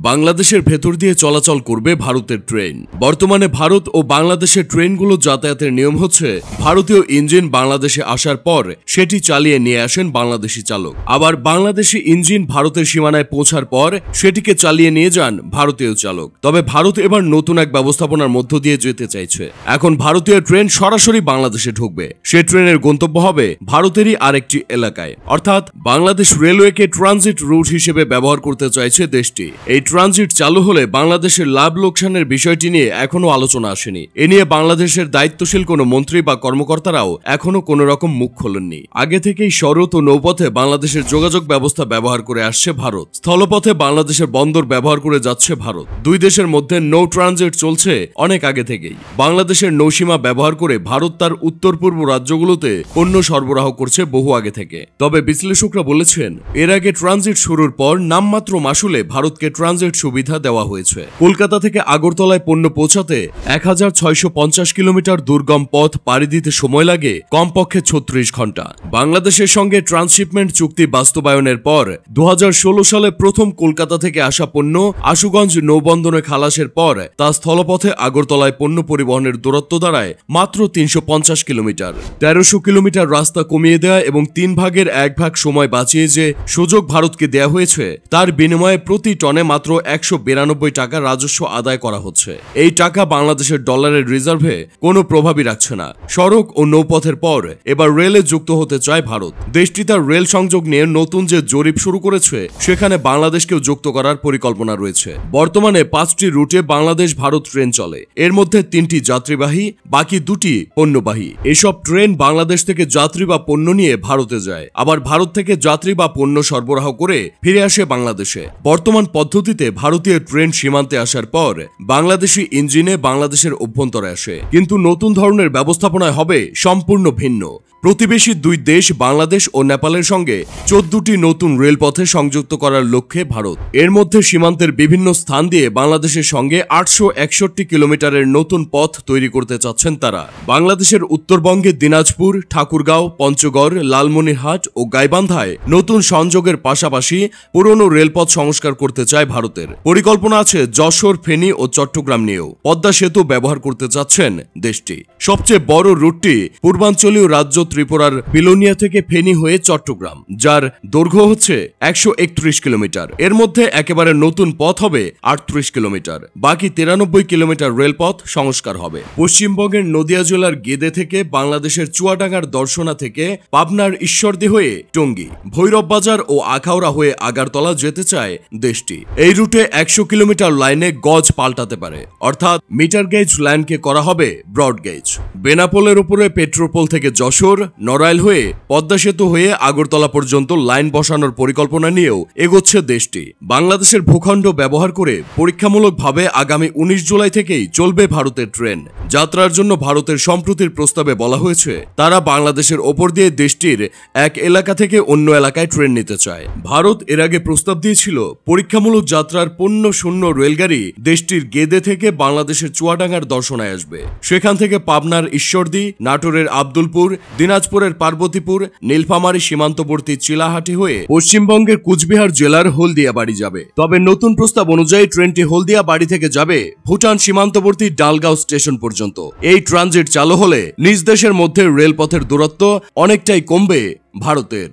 বাংলাদেশের ভেতর দিয়ে চলাচল করবে ভারতের ট্রেন। বর্তমানে ভারত ও বাংলাদেশের ট্রেনগুলো যাতায়াতের নিয়ম হচ্ছে ভারতীয় ইঞ্জিন বাংলাদেশে আসার পর সেটি চালিয়ে নিয়ে আসেন বাংলাদেশি চালক, আবার বাংলাদেশি ইঞ্জিন ভারতের সীমানায় পৌঁছার পর সেটিকে চালিয়ে নিয়ে যান ভারতীয় চালক। তবে ভারত এবার নতুন এক ব্যবস্থাপনার মধ্য দিয়ে যেতে চাইছে। এখন ভারতীয় ট্রেন সরাসরি বাংলাদেশে ঢুকবে। সে ট্রেনের গন্তব্য হবে ভারতেরই আরেকটি এলাকায়, অর্থাৎ বাংলাদেশ রেলওয়েকে ট্রানজিট রুট হিসেবে ব্যবহার করতে চাইছে দেশটি। এই ট্রানজিট চালু হলে বাংলাদেশের লাভ লোকসানের বিষয়টি নিয়ে এখনো আলোচনা আসেনি। এ নিয়ে বাংলাদেশের দায়িত্বশীল কোনো মন্ত্রী বা কর্মকর্তারাও এখনো কোনো রকম মুখ খোলেননি। আগে থেকেই সড়ক ও নৌপথে বাংলাদেশের যোগাযোগ ব্যবস্থা ব্যবহার করে আসছে ভারত, স্থলপথে বাংলাদেশের বন্দর ব্যবহার করে যাচ্ছে ভারত। দুই দেশের মধ্যে নৌ ট্রানজিট চলছে অনেক আগে থেকেই। বাংলাদেশের নৌসীমা ব্যবহার করে ভারত তার উত্তর পূর্ব রাজ্যগুলোতে পণ্য সরবরাহ করছে বহু আগে থেকে। তবে বিশ্লেষকরা বলেছেন, এর আগে ট্রানজিট শুরুর পর নামমাত্র মাসুলে ভারতকে ট্রানজিট সুবিধা দেওয়া হয়েছে। কলকাতা থেকে আগরতলায় পণ্য পৌঁছাতে 1650 কিলোমিটার দুর্গম পথ পাড়ি দিতে সময় লাগে কমপক্ষে 36 ঘন্টা। বাংলাদেশের সঙ্গে ট্রান্সশিপমেন্ট চুক্তি বাস্তবায়নের পর 2016 সালে প্রথম কলকাতা থেকে আসা পণ্য আশুগঞ্জ নৌবন্দরে খালাসের পর তা স্থলপথে আগরতলায় পণ্য পরিবহনের দূরত্ব দাঁড়ায় মাত্র 350 কিলোমিটার। 1300 কিলোমিটার রাস্তা কমিয়ে দেয়া এবং 3 ভাগের 1 ভাগ সময় বাঁচিয়ে যে সুযোগ ভারতকে দেয়া হয়েছে, তার বিনিময়ে প্রতি টনে মাত্র 192 টাকা রাজস্ব আদায় করা হচ্ছে। এই টাকা বাংলাদেশের ডলারের রিজার্ভে কোনো প্রভাবই রাখছে না। সড়ক ও নৌপথের পর এবার রেলে যুক্ত হতে চায় ভারত। দেশটি তার রেল সংযোগ নিয়ে নতুন যে জরিপ শুরু করেছে, সেখানে বাংলাদেশকেও যুক্ত করার পরিকল্পনা রয়েছে। বর্তমানে 5টি রুটে বাংলাদেশ ভারত ট্রেন চলে। এর মধ্যে 3টি যাত্রীবাহী, বাকি 2টি পণ্যবাহী। এসব ট্রেন বাংলাদেশ থেকে যাত্রী বা পণ্য নিয়ে ভারতে যায়, আবার ভারত থেকে যাত্রী বা পণ্য সরবরাহ করে ফিরে আসে বাংলাদেশে। বর্তমান পদ্ধতিতে ভারতীয় ট্রেন সীমান্তে আসার পর বাংলাদেশি ইঞ্জিনে বাংলাদেশের অভ্যন্তরে আসে, কিন্তু নতুন ধরনের ব্যবস্থাপনায় হবে সম্পূর্ণ ভিন্ন। প্রতিবেশী দুই দেশ বাংলাদেশ ও নেপালের সঙ্গে 14টি নতুন রেলপথে সংযুক্ত করার লক্ষ্যে ভারত। এর মধ্যে সীমান্তের বিভিন্ন স্থান দিয়ে বাংলাদেশের সঙ্গে 861 কিলোমিটারের নতুন পথ তৈরি করতে চাচ্ছেন তারা। বাংলাদেশের উত্তরবঙ্গে দিনাজপুর, ঠাকুরগাঁও, পঞ্চগড়, লালমনিরহাট ও গাইবান্ধায় নতুন সংযোগের পাশাপাশি পুরনো রেলপথ সংস্কার করতে চায় ভারতের। পরিকল্পনা আছে যশোর, ফেনী ও চট্টগ্রাম নিয়েও। পদ্মা সেতু ব্যবহার করতে চাচ্ছেন দেশটি। সবচেয়ে বড় রুটটি পূর্বাঞ্চলীয় রাজ্য ত্রিপুরার বিলোনিয়া থেকে ফেনী হয়ে চট্টগ্রাম, যার দৈর্ঘ্য হচ্ছে 131 কিলোমিটার। এর মধ্যে একেবারে নতুন পথ হবে 38 কিলোমিটার। বাকি 93 কিলোমিটার রেলপথ সংস্কার হবে। পশ্চিমবঙ্গের নদিয়া জেলার গেদে থেকে বাংলাদেশের চুয়াডাঙ্গার দর্শনা থেকে পাবনার ঈশ্বরদী হয়ে টঙ্গী, ভৈরব বাজার ও আখাউড়া হয়ে আগারতলা যেতে চায় দেশটি। এই রুটে 100 কিলোমিটার লাইনে গজ পাল্টাতে পারে, অর্থাৎ মিটার গেজ লাইনকে করা হবে ব্রড গেজ। বেনাপোলের উপরে পেট্রোপোল থেকে যশোর, নড়াইল হয়ে পদ্মা সেতু হয়ে আগরতলা পর্যন্ত লাইন বসানোর পরিকল্পনা নিয়েও এগোচ্ছে দেশটি। বাংলাদেশের ভূখণ্ড ব্যবহার করে পরীক্ষামূলকভাবে আগামী 19 জুলাই থেকেই চলবে ভারতের ট্রেন। যাত্রার জন্য ভারতের সম্প্রতির প্রস্তাবে বলা হয়েছে, তারা বাংলাদেশের ওপর দিয়ে দেশটির এক এলাকা থেকে অন্য এলাকায় ট্রেন নিতে চায়। ভারত এর আগে প্রস্তাব দিয়েছিল পরীক্ষামূলক যাত্রার পণ্য শূন্য রেলগাড়ি দেশটির গেদে থেকে বাংলাদেশের চুয়াডাঙ্গার দর্শনায় আসবে। সেখান থেকে পাবনার ঈশ্বরদী, নাটোরের আব্দুলপুর, দিনাজপুরের পার্বতীপুর, নীলফামারী সীমান্তবর্তী চিলাহাটি হয়ে পশ্চিমবঙ্গের কুচবিহার জেলার হলদিয়াবাড়ি যাবে। তবে নতুন প্রস্তাব অনুযায়ী ট্রেনটি হলদিয়াবাড়ি থেকে যাবে ভুটান সীমান্তবর্তী ডালগাঁও স্টেশন পর্যন্ত। এই ট্রানজিট চালু হলে নিজ দেশের মধ্যে রেলপথের দূরত্ব অনেকটাই কমবে ভারতের।